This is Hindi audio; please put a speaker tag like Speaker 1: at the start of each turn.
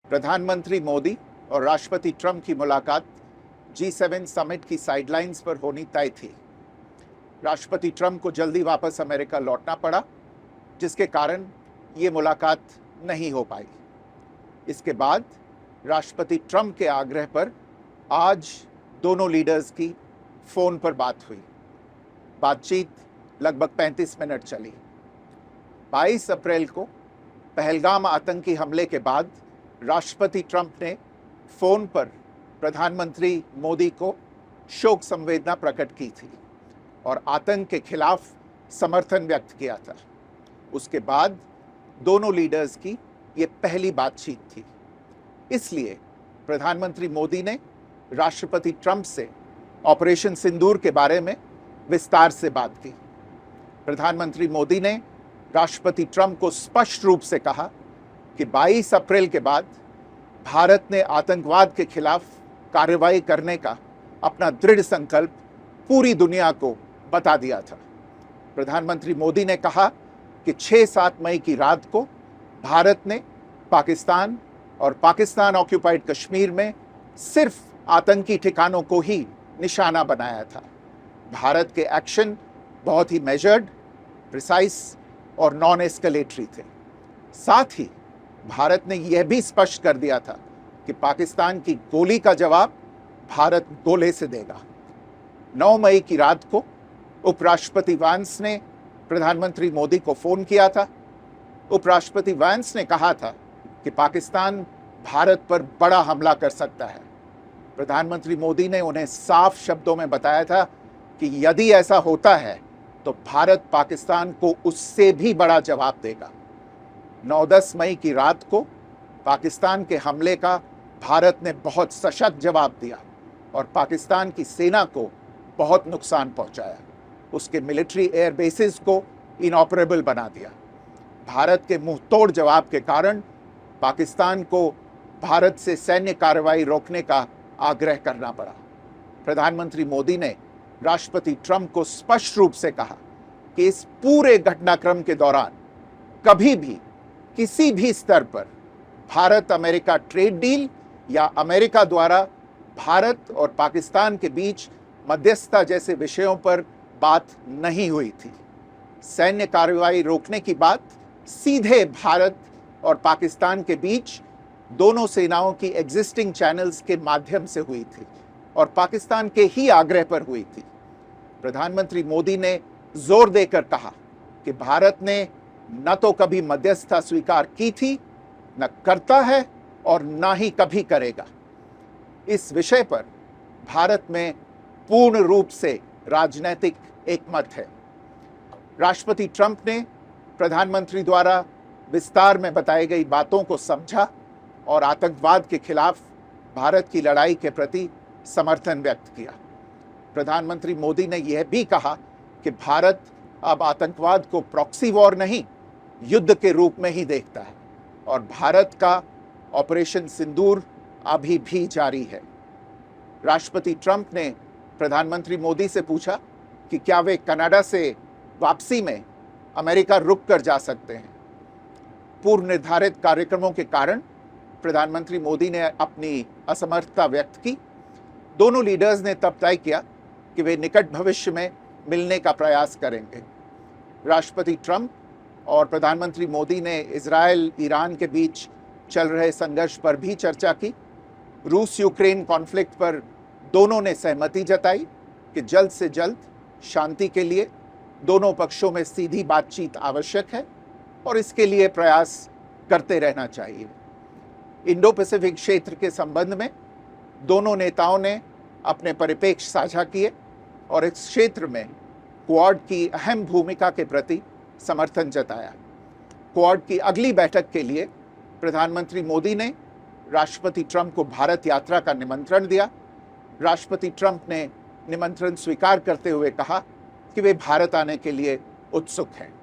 Speaker 1: प्रधानमंत्री मोदी और राष्ट्रपति ट्रंप की मुलाकात G7 समिट की साइडलाइंस पर होनी तय थी। राष्ट्रपति ट्रंप को जल्दी वापस अमेरिका लौटना पड़ा, जिसके कारण ये मुलाकात नहीं हो पाई। इसके बाद राष्ट्रपति ट्रंप के आग्रह पर आज दोनों लीडर्स की फ़ोन पर बात हुई। बातचीत लगभग 35 मिनट चली। 22 अप्रैल को पहलगाम आतंकी हमले के बाद राष्ट्रपति ट्रंप ने फ़ोन पर प्रधानमंत्री मोदी को शोक संवेदना प्रकट की थी और आतंक के खिलाफ समर्थन व्यक्त किया था। उसके बाद दोनों लीडर्स की ये पहली बातचीत थी। इसलिए प्रधानमंत्री मोदी ने राष्ट्रपति ट्रंप से ऑपरेशन सिंदूर के बारे में विस्तार से बात की। प्रधानमंत्री मोदी ने राष्ट्रपति ट्रंप को स्पष्ट रूप से कहा कि 22 अप्रैल के बाद भारत ने आतंकवाद के खिलाफ कार्रवाई करने का अपना दृढ़ संकल्प पूरी दुनिया को बता दिया था। प्रधानमंत्री मोदी ने कहा कि 6-7 मई की रात को भारत ने पाकिस्तान और पाकिस्तान ऑक्यूपाइड कश्मीर में सिर्फ आतंकी ठिकानों को ही निशाना बनाया था। भारत के एक्शन बहुत ही मेजर्ड, प्रिसाइज और नॉन एस्केलेटरी थे। साथ ही भारत ने यह भी स्पष्ट कर दिया था कि पाकिस्तान की गोली का जवाब भारत गोले से देगा। 9 मई की रात को उपराष्ट्रपति वैंस ने प्रधानमंत्री मोदी को फ़ोन किया था। उपराष्ट्रपति वैंस ने कहा था कि पाकिस्तान भारत पर बड़ा हमला कर सकता है। प्रधानमंत्री मोदी ने उन्हें साफ शब्दों में बताया था कि यदि ऐसा होता है तो भारत पाकिस्तान को उससे भी बड़ा जवाब देगा। 9-10 मई की रात को पाकिस्तान के हमले का भारत ने बहुत सशक्त जवाब दिया और पाकिस्तान की सेना को बहुत नुकसान पहुंचाया। उसके मिलिट्री एयर बेसिस को इनऑपरेबल बना दिया। भारत के मुंह तोड़ जवाब के कारण पाकिस्तान को भारत से सैन्य कार्रवाई रोकने का आग्रह करना पड़ा। प्रधानमंत्री मोदी ने राष्ट्रपति ट्रंप को स्पष्ट रूप से कहा कि इस पूरे घटनाक्रम के दौरान कभी भी किसी भी स्तर पर भारत अमेरिका ट्रेड डील या अमेरिका द्वारा भारत और पाकिस्तान के बीच मध्यस्थता जैसे विषयों पर बात नहीं हुई थी। सैन्य कार्रवाई रोकने की बात सीधे भारत और पाकिस्तान के बीच दोनों सेनाओं की एग्जिस्टिंग चैनल्स के माध्यम से हुई थी और पाकिस्तान के ही आग्रह पर हुई थी। प्रधानमंत्री मोदी ने जोर देकर कहा कि भारत ने न तो कभी मध्यस्थता स्वीकार की थी, न करता है और न ही कभी करेगा। इस विषय पर भारत में पूर्ण रूप से राजनीतिक एकमत है। राष्ट्रपति ट्रंप ने प्रधानमंत्री द्वारा विस्तार में बताई गई बातों को समझा और आतंकवाद के खिलाफ भारत की लड़ाई के प्रति समर्थन व्यक्त किया। प्रधानमंत्री मोदी ने यह भी कहा कि भारत अब आतंकवाद को प्रॉक्सी वॉर नहीं, युद्ध के रूप में ही देखता है और भारत का ऑपरेशन सिंदूर अभी भी जारी है। राष्ट्रपति ट्रंप ने प्रधानमंत्री मोदी से पूछा कि क्या वे कनाडा से वापसी में अमेरिका रुक कर जा सकते हैं। पूर्व निर्धारित कार्यक्रमों के कारण प्रधानमंत्री मोदी ने अपनी असमर्थता व्यक्त की। दोनों लीडर्स ने तब तय किया कि वे निकट भविष्य में मिलने का प्रयास करेंगे। राष्ट्रपति ट्रंप और प्रधानमंत्री मोदी ने इजरायल ईरान के बीच चल रहे संघर्ष पर भी चर्चा की। रूस यूक्रेन कॉन्फ्लिक्ट पर दोनों ने सहमति जताई कि जल्द से जल्द शांति के लिए दोनों पक्षों में सीधी बातचीत आवश्यक है और इसके लिए प्रयास करते रहना चाहिए। इंडो पैसिफिक क्षेत्र के संबंध में दोनों नेताओं ने अपने परिप्रेक्ष्य साझा किए और इस क्षेत्र में क्वाड की अहम भूमिका के प्रति समर्थन जताया। क्वाड की अगली बैठक के लिए प्रधानमंत्री मोदी ने राष्ट्रपति ट्रंप को भारत यात्रा का निमंत्रण दिया। राष्ट्रपति ट्रंप ने निमंत्रण स्वीकार करते हुए कहा कि वे भारत आने के लिए उत्सुक हैं।